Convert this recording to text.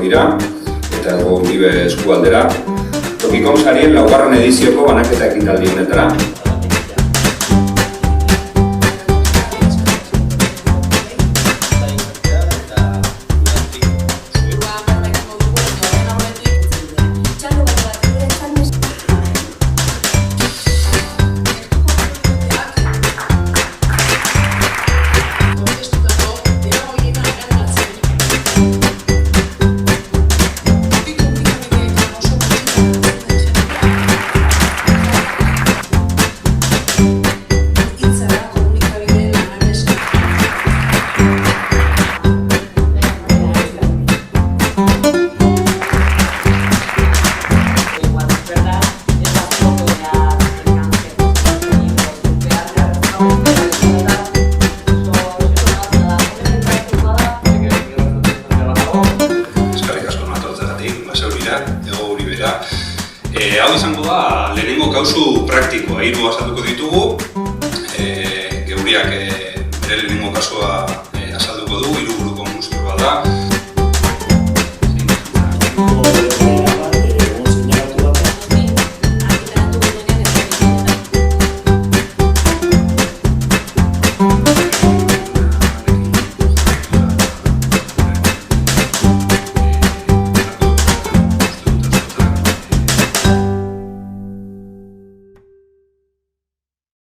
dira, eta Ego Uribe eskualdera, tokiko sarien 4. edizioko banaketa ekitaldi honetara. Ego Uribera. Hau izango da lehenengo kausu praktikoa, 3 azalduko ditugu. Geuriak bere lehenengo kasua azalduko du, 3 buruko muskil bat da.